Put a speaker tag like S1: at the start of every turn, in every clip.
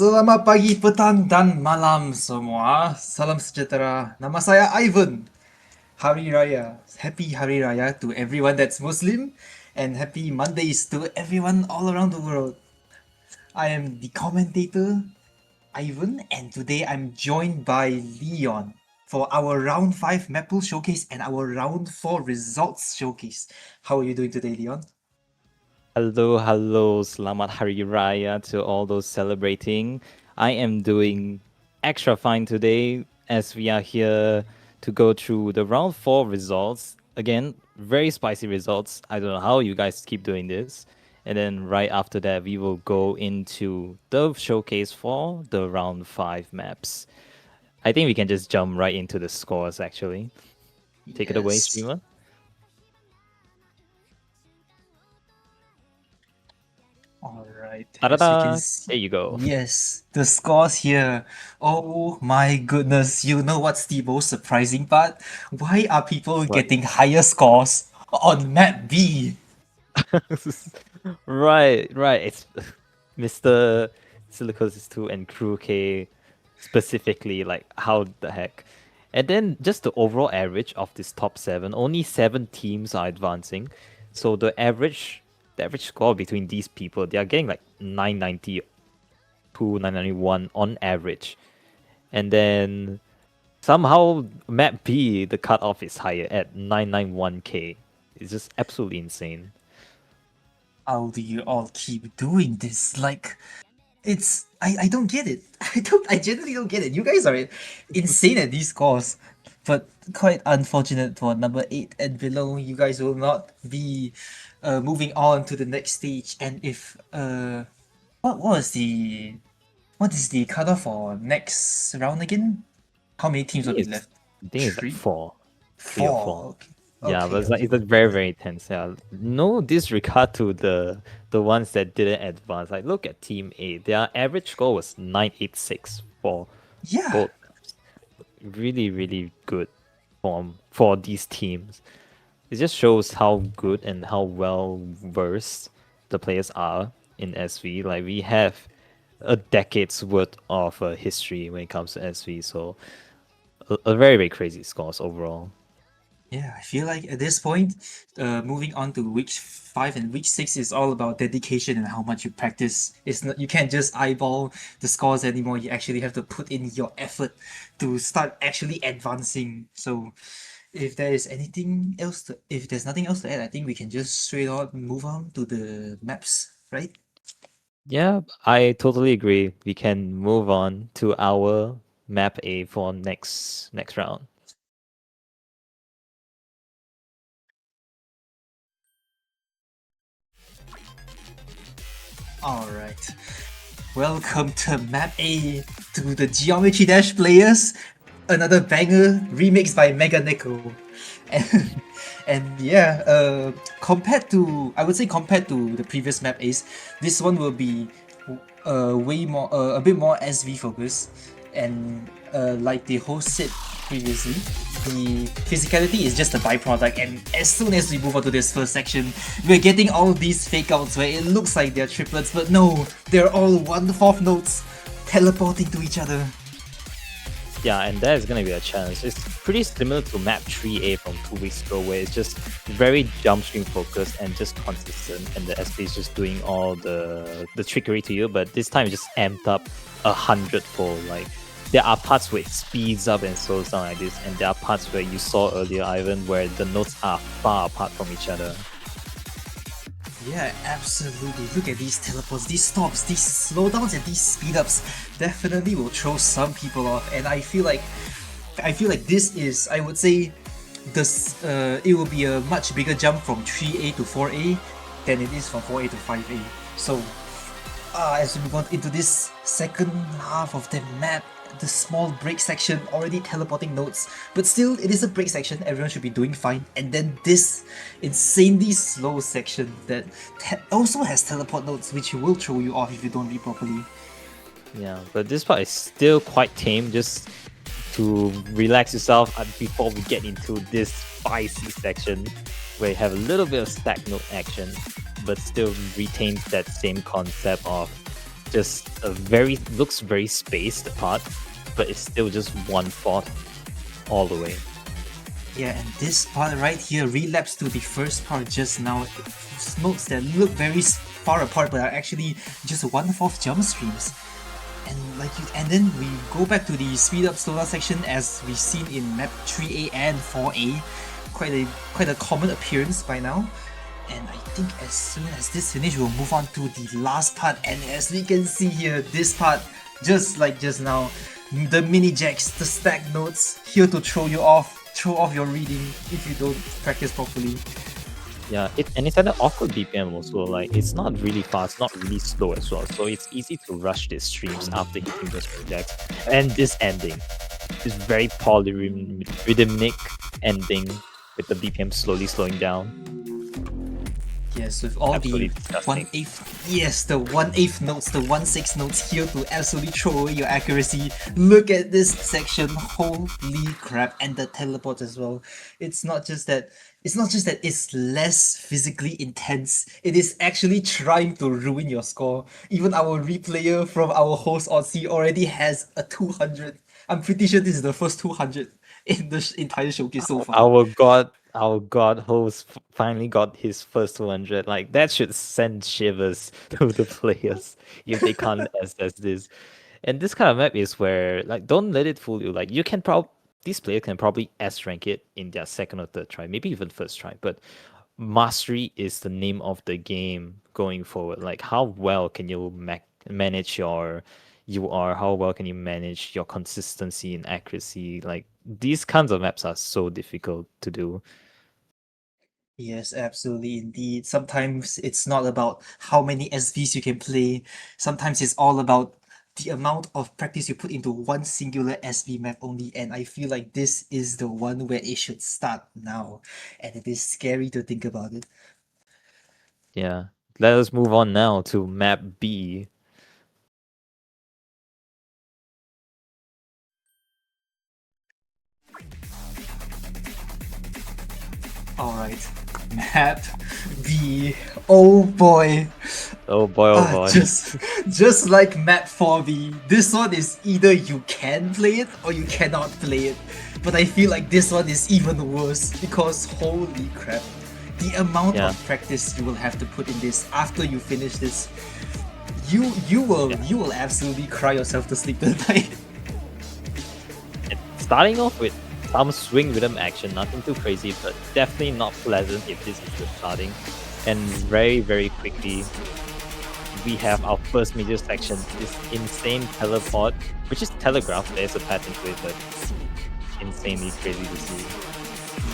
S1: Selamat pagi, petang, dan malam semua. Salam sejahtera. Nama saya Ivan. Hari Raya. Happy Hari Raya to everyone that's Muslim. And happy Mondays to everyone all around the world. I am the commentator, Ivan, and today I'm joined by Leon for our Round 5 Mappool Showcase and our Round 4 Results Showcase. How are you doing today, Leon?
S2: Hello, Selamat Hari Raya to all those celebrating. I am doing extra fine today as we are here to go through the round 4 results. Again, very spicy results. I don't know how you guys keep doing this. And then right after that, we will go into the showcase for the round 5 maps. I think we can just jump right into the scores actually. Take it away,
S1: Yes.
S2: streamer.
S1: All right.
S2: Ta-da-da! There you go.
S1: Yes, the scores here. Oh my goodness. You know what's the most surprising part? Why are people
S2: What?
S1: getting higher scores on map B?
S2: Right. It's Mr. Silicosis 2 and Crew K specifically, like how the heck. And then just the overall average of this top 7, only 7 teams are advancing. So the average score between these people, they are getting like 992, 991 on average. And then somehow map B, the cutoff is higher at 991k. It's just absolutely insane.
S1: How do you all keep doing this? Like, I don't get it. I genuinely don't get it. You guys are insane at these scores. But quite unfortunate for number 8 and below. You guys will not be moving on to the next stage. And if what was the What is the cutoff for next round again? How many
S2: I
S1: teams will
S2: think
S1: be
S2: it's
S1: left?
S2: I think it's like
S1: Three?
S2: four, three or
S1: Four.
S2: four.
S1: Okay.
S2: Yeah, but
S1: Okay,
S2: it's
S1: okay.
S2: like very very intense. Yeah, no disregard to the ones that didn't advance. Like look at Team A, their average score was 986 for
S1: Yeah.
S2: both. Really really good form for these teams. It just shows how good and how well versed the players are in SV. Like we have a decade's worth of history when it comes to SV, so a very very crazy scores overall.
S1: Yeah, I feel like at this point, moving on to week 5 and week 6 is all about dedication and how much you practice. It's not, you can't just eyeball the scores anymore. You actually have to put in your effort to start actually advancing. So, if there's nothing else to add, I think we can just straight on move on to the maps, right?
S2: Yeah, I totally agree. We can move on to our map A for next round.
S1: All right. Welcome to Map A to the Geometry Dash players. Another banger remixed by Mega Nickel. And, and yeah, compared to, I would say compared to the previous Map A's, this one will be way more, a bit more SV focused. And like the host said previously, the physicality is just a byproduct. And as soon as we move on to this first section, we're getting all these fake outs where it looks like they're triplets, but no, they're all 1/4 notes teleporting to each other.
S2: Yeah, and that is gonna be a challenge. It's pretty similar to map 3A from 2 weeks ago, where it's just very jump string focused and just consistent, and the SP is just doing all the trickery to you. But this time, it's just amped up 100-fold. Like there are parts where it speeds up and slows down like this, and there are parts where you saw earlier, Ivan, where the notes are far apart from each other.
S1: Yeah, absolutely. Look at these teleports, these stops, these slowdowns, and these speed ups. Definitely will throw some people off. And I feel like this is, I would say, this it will be a much bigger jump from 3A to 4A than it is from 4A to 5A. So as we move on into this second half of the map, the small break section already teleporting nodes, but still it is a break section, everyone should be doing fine. And then this insanely slow section that also has teleport nodes, which will throw you off if you don't read properly.
S2: Yeah, but this part is still quite tame. Just to relax yourself before we get into this spicy section where you have a little bit of stack note action, but still retains that same concept of just a very looks very spaced apart, but it's still just 1/4 all the way.
S1: Yeah, and this part right here relapsed to the first part just now. Notes that look very far apart but are actually just 1/4 jump streams. And then we go back to the speed up slowdown section as we've seen in map 3A and 4A. Quite a common appearance by now. And I think as soon as this finish, we'll move on to the last part. And as we can see here, this part, just like just now, the mini jacks, the stack notes, here to throw off your reading if you don't practice properly.
S2: Yeah, and it's at an awkward BPM also. Like it's not really fast, not really slow as well. So it's easy to rush these streams after hitting those projects. And this ending is very polyrhythmic ending with the BPM slowly slowing down.
S1: Yes, with all the
S2: Absolutely disgusting.
S1: 1/8, yes, the 1/8 notes, the 1/6 notes here to absolutely throw away your accuracy. Look at this section, holy crap, and the teleport as well. It's not just that, it's not just that it's less physically intense, it is actually trying to ruin your score. Even our replayer from our host Aussie already has a 200. I'm pretty sure this is the first 200 in the entire showcase so far.
S2: Our god host finally got his first 200. Like that should send shivers to the players if they can't assess this. And this kind of map is where like don't let it fool you. Like you can these players can probably S rank it in their second or third try, maybe even first try. But mastery is the name of the game going forward. Like how well can you manage your UR? How well can you manage your consistency and accuracy? Like these kinds of maps are so difficult to do.
S1: Yes, absolutely, indeed. Sometimes it's not about how many SVs you can play. Sometimes it's all about the amount of practice you put into one singular SV map only, and I feel like this is the one where it should start now, and it is scary to think about it.
S2: Yeah. Let us move on now to map B.
S1: Alright, map B. Oh boy.
S2: Oh boy, oh boy.
S1: Just like map 4B, this one is either you can play it or you cannot play it. But I feel like this one is even worse because holy crap. The amount
S2: Yeah.
S1: of practice you will have to put in this after you finish this, you will absolutely cry yourself to sleep tonight.
S2: And starting off with some swing rhythm action, nothing too crazy, but definitely not pleasant if this is the starting. And very, very quickly, we have our first major section, this insane teleport, which is telegraphed. There's a pattern to it, but insanely crazy to see.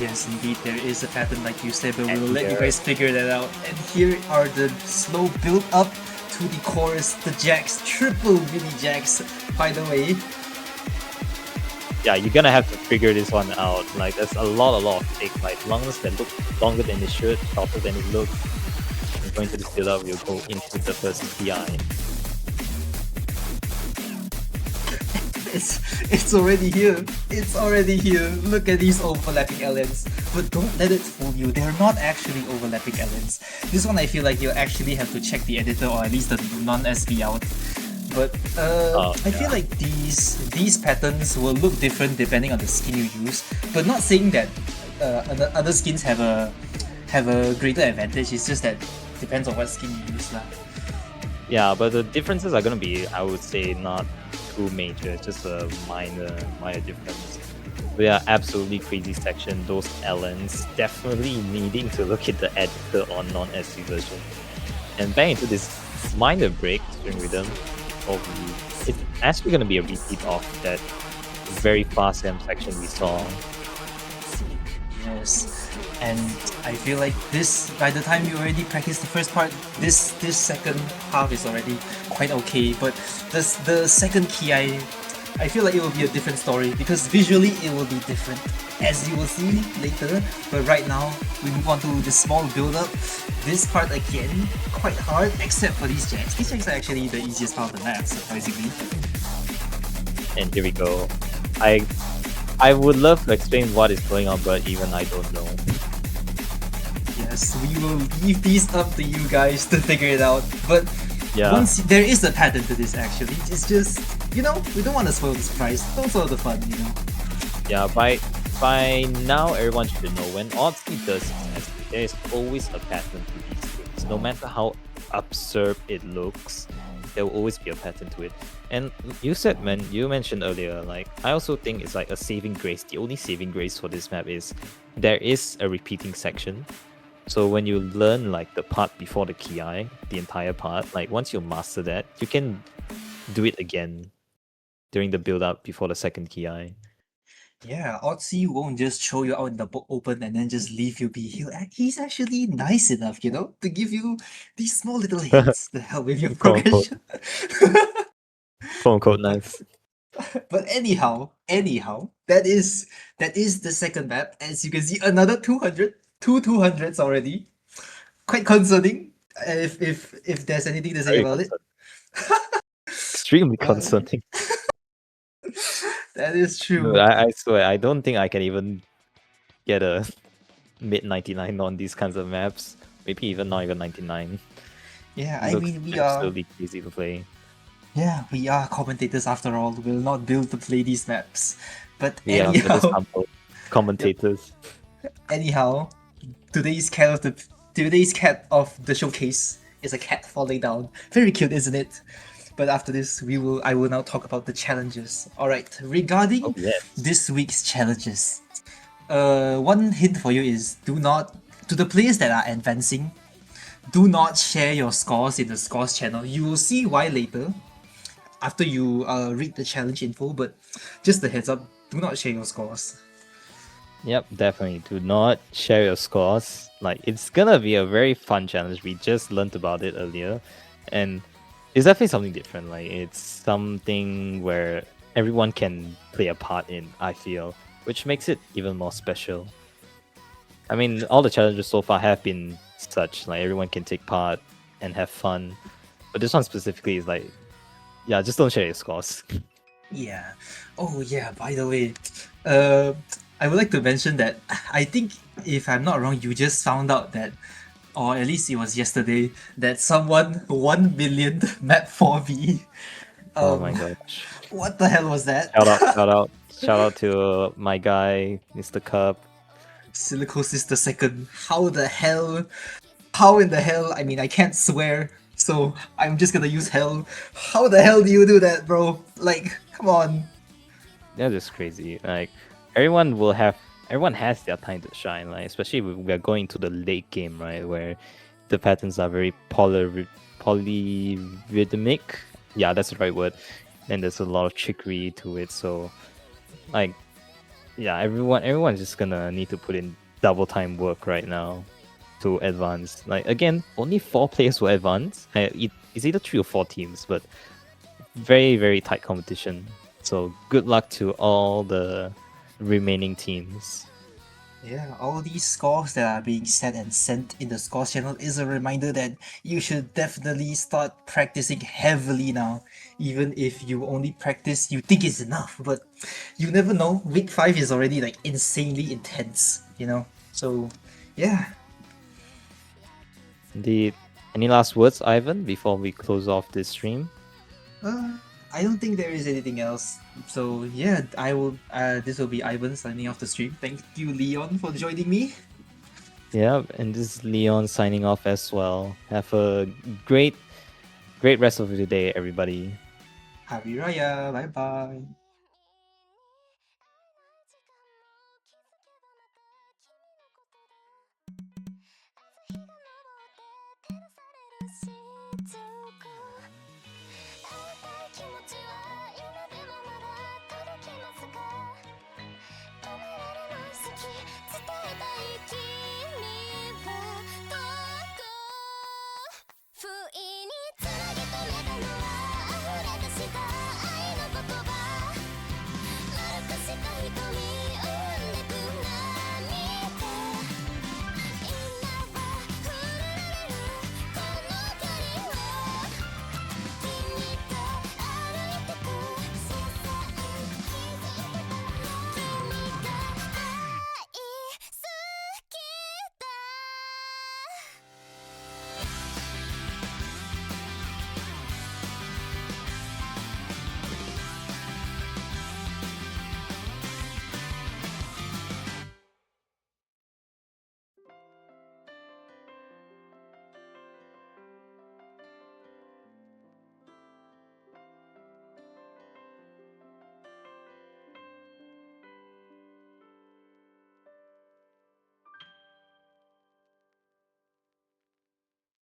S1: Yes, indeed, there is a pattern like you said, but
S2: And
S1: we'll let you
S2: here-
S1: guys figure that out. And here are the slow build up to the chorus, the jacks, triple mini jacks, by the way.
S2: Yeah, you're gonna have to figure this one out. Like, there's a lot of take, like lungs that look longer than it should, shorter than it looks. And going to this build up, we'll go into the first PI.
S1: It's already here. It's already here. Look at these overlapping LNs. But don't let it fool you. They're not actually overlapping LNs. This one I feel like you'll actually have to check the editor or at least the non-SV out. But I feel like these patterns will look different depending on the skin you use. But not saying that other skins have a greater advantage. It's just that depends on what skin you use lah.
S2: Yeah, but the differences are gonna be, I would say, not too major, just a minor difference. They are absolutely crazy section. Those LNs definitely needing to look at the editor or non-SV version. And back into this minor break string rhythm. It's actually gonna be a repeat of that very fast M section we saw.
S1: Yes, and I feel like this, by the time you already practice the first part, this second half is already quite okay. But the second key, I feel like it will be a different story because visually it will be different, as you will see later. But right now, we move on to the small build-up. This part again, quite hard, except for these jacks. These jacks are actually the easiest part of the map, surprisingly.
S2: And here we go. I would love to explain what is going on, but even I don't know.
S1: Yes, we will leave these up to you guys to figure it out. But
S2: Yeah.
S1: once there is a pattern to this, actually, it's just, you know, we don't want to spoil the surprise. Don't spoil the fun, you know.
S2: Yeah, by now everyone should know when Odyssey does this, there is always a pattern to these things. No matter how absurd it looks, there will always be a pattern to it. And you mentioned earlier, like, I also think it's like a saving grace. The only saving grace for this map is there is a repeating section. So when you learn like the part before the Ki, the entire part, like once you master that, you can do it again during the build up before the second Ki.
S1: Yeah, Odyssey won't just throw you out in the open and then just leave you be. He's actually nice enough, you know, to give you these small little hints to help with your
S2: Quote unquote.
S1: progression.
S2: Quote unquote nice.
S1: But anyhow, that is the second map. As you can see, another 200, two 200s already. Quite concerning. If there's anything to say
S2: Very
S1: about it,
S2: Extremely concerning.
S1: that is true.
S2: Dude, I swear, I don't think I can even get a mid 99 on these kinds of maps. Maybe even not even 99.
S1: Yeah,
S2: It
S1: I
S2: looks
S1: mean we are.
S2: absolutely easy to play.
S1: Yeah, we are commentators after all. We're not built to play these maps. But
S2: Yeah, we're
S1: anyhow,
S2: just humble commentators.
S1: anyhow, today's cat of the showcase is a cat falling down. Very cute, isn't it? But after this, I will now talk about the challenges. All right, regarding
S2: Oh, yes.
S1: this week's challenges, one hint for you is to the players that are advancing, do not share your scores in the scores channel. You will see why later after you read the challenge info, but just a heads up, do not share your scores.
S2: Yep, definitely. Do not share your scores. Like, it's gonna be a very fun challenge. We just learned about it earlier. And It's definitely something different. Like it's something where everyone can play a part in, I feel, which makes it even more special. I mean, all the challenges so far have been such, like everyone can take part and have fun. But this one specifically is like, yeah, just don't share your scores.
S1: Yeah. Oh yeah, by the way, uh, I would like to mention that I think, if I'm not wrong, you just found out that, or at least it was yesterday, that someone 1 million map 4V.
S2: Oh my
S1: Um,
S2: gosh.
S1: what the hell was that?
S2: Shout out, shout out, shout out to my guy, Mr. Cup.
S1: Silicosis the second. How the hell? How in the hell? I mean, I can't swear, so I'm just gonna use hell. How the hell do you do that, bro? Like, come on.
S2: That is crazy. Like everyone has their time to shine, like especially if we are going to the late game, right, where the patterns are very polyrhythmic. Yeah, that's the right word. And there's a lot of trickery to it. So like yeah, everyone's just gonna need to put in double time work right now to advance. Like again, only 4 players will advance. It's either 3 or 4 teams, but very, very tight competition. So good luck to all the remaining teams.
S1: Yeah, all these scores that are being set and sent in the scores channel is a reminder that you should definitely start practicing heavily now. Even if you only practice, you think it's enough, but you never know. Week 5 is already like insanely intense, you know? So, yeah.
S2: Indeed. Any last words, Ivan, before we close off this stream?
S1: Uh, I don't think there is anything else. So, yeah, I will. This will be Ivan signing off the stream. Thank you, Leon, for joining me.
S2: Yeah, and this is Leon signing off as well. Have a great rest of the day, everybody.
S1: Hari Raya. Bye bye.